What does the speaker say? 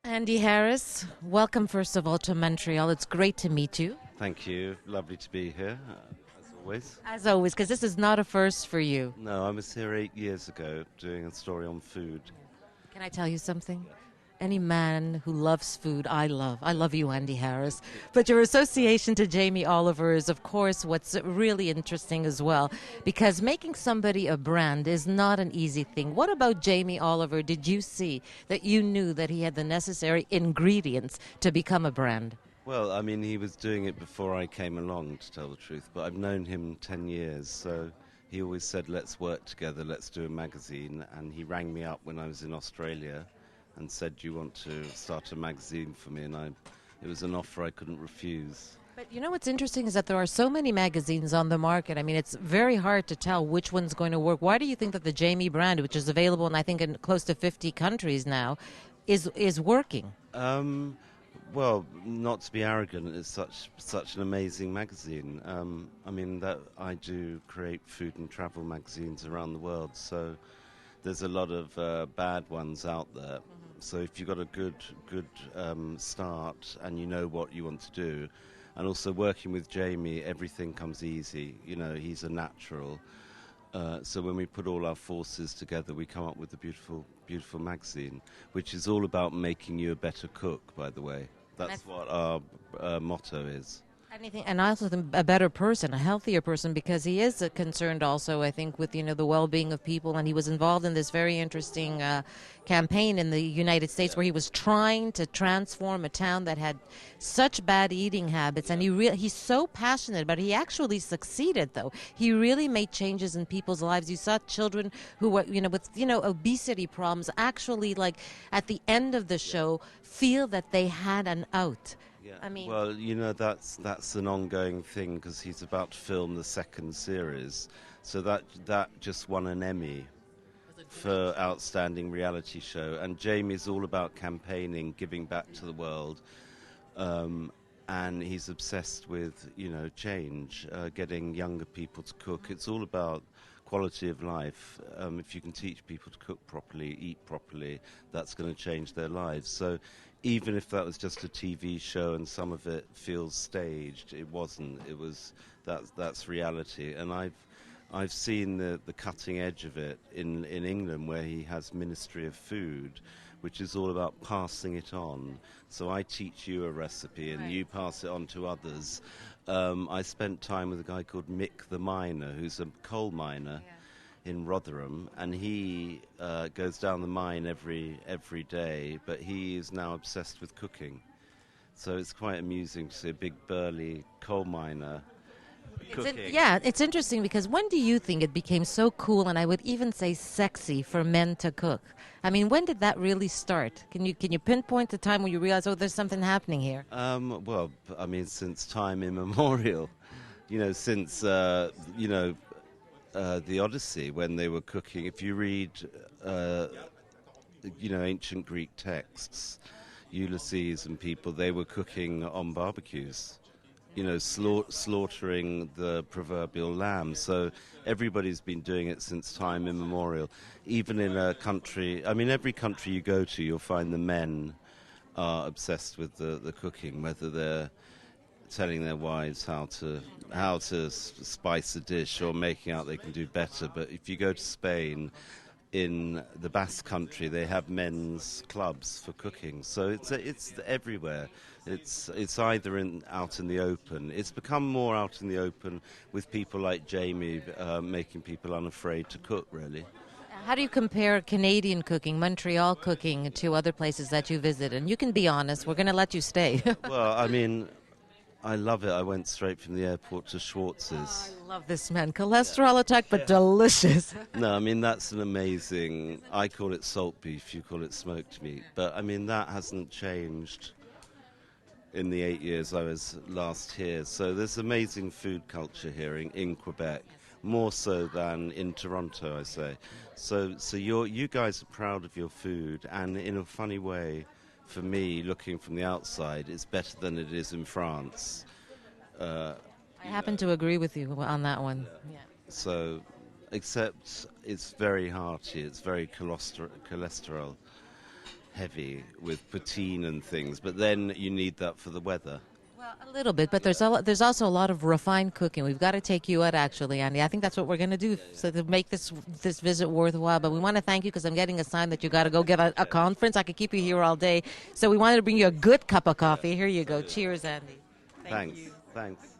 Andy Harris, welcome first of all to Montreal. It's great to meet you. Thank you. Lovely to be here, as always. As always, because this is not a first for you. No, I was here 8 years ago doing a story on food. Can I tell you something? Any man who loves food, I love. I love you, Andy Harris. But your association to Jamie Oliver is, of course, what's really interesting as well, because making somebody a brand is not an easy thing. What about Jamie Oliver did you see that you knew that he had the necessary ingredients to become a brand? Well, I mean, he was doing it before I came along, to tell the truth, but I've known him 10 years, so he always said, let's work together, let's do a magazine, and he rang me up when I was in Australia and said, do you want to start a magazine for me? And it was an offer I couldn't refuse. But you know what's interesting is that there are so many magazines on the market. I mean, it's very hard to tell which one's going to work. Why do you think that the Jamie brand, which is available in, I think, in close to 50 countries now, is working? Well, not to be arrogant, it's such an amazing magazine. I mean, that I do create food and travel magazines around the world, so there's a lot of bad ones out there. So if you've got a good start and you know what you want to do, and also working with Jamie, everything comes easy. You know, he's a natural. So when we put all our forces together, we come up with a beautiful, beautiful magazine, which is all about making you a better cook, by the way. That's what our motto is. Anything, and also a better person, a healthier person, because he is concerned also, I think, with the well-being of people, and he was involved in this very interesting campaign in the United States where he was trying to transform a town that had such bad eating habits, and he's so passionate about it. He actually succeeded, though. He really made changes in people's lives. You saw children who were, with obesity problems actually, like at the end of the show, feel that they had an out. Yeah. I mean, well, that's an ongoing thing because he's about to film the second series, so that just won an Emmy for outstanding reality show. And Jamie's all about campaigning, giving back to the world, and he's obsessed with change, getting younger people to cook. It's all about quality of life. If you can teach people to cook properly, eat properly, that's going to change their lives. So even if that was just a TV show and some of it feels staged, it wasn't. It was that's reality. And I've seen the cutting edge of it in England, where he has Ministry of Food, which is all about passing it on. So I teach you a recipe and you pass it on to others. I spent time with a guy called Mick the Miner, who's a coal miner in Rotherham, and he goes down the mine every day, but he is now obsessed with cooking. So it's quite amusing to see a big burly coal miner cooking. It's interesting because when do you think it became so cool, and I would even say sexy, for men to cook? I mean, when did that really start? Can you pinpoint the time when you realized, there's something happening here? Well, I mean, since time immemorial, since the Odyssey, when they were cooking. If you read, ancient Greek texts, Ulysses and people, they were cooking on barbecues, slaughtering the proverbial lamb. So everybody's been doing it since time immemorial. Even in a country, I mean, every country you go to, you'll find the men are obsessed with the cooking, whether they're telling their wives how to spice a dish or making out they can do better. But if you go to Spain, in the Basque Country, they have men's clubs for cooking. So it's everywhere. It's either out in the open. It's become more out in the open with people like Jamie making people unafraid to cook, really. How do you compare Canadian cooking, Montreal cooking, to other places that you visit? And you can be honest. We're going to let you stay. Well, I mean, I love it. I went straight from the airport to Schwartz's. Oh, I love this man. Cholesterol attack, but delicious. No, I mean, that's an amazing... I call it salt beef, you call it smoked meat. But, I mean, that hasn't changed in the 8 years I was last here. So there's amazing food culture here in Quebec, more so than in Toronto, I say. So you guys are proud of your food, and in a funny way, for me, looking from the outside, it's better than it is in France. I happen to agree with you on that one. Yeah. So, except it's very hearty, it's very cholesterol heavy with poutine and things, but then you need that for the weather. Well, a little bit, but there's also a lot of refined cooking. We've got to take you out, actually, Andy. I think that's what we're going to do so to make this visit worthwhile. But we want to thank you because I'm getting a sign that you got to go get a conference. I could keep you here all day. So we wanted to bring you a good cup of coffee. Here you go. Cheers, Andy. Thanks. Thanks.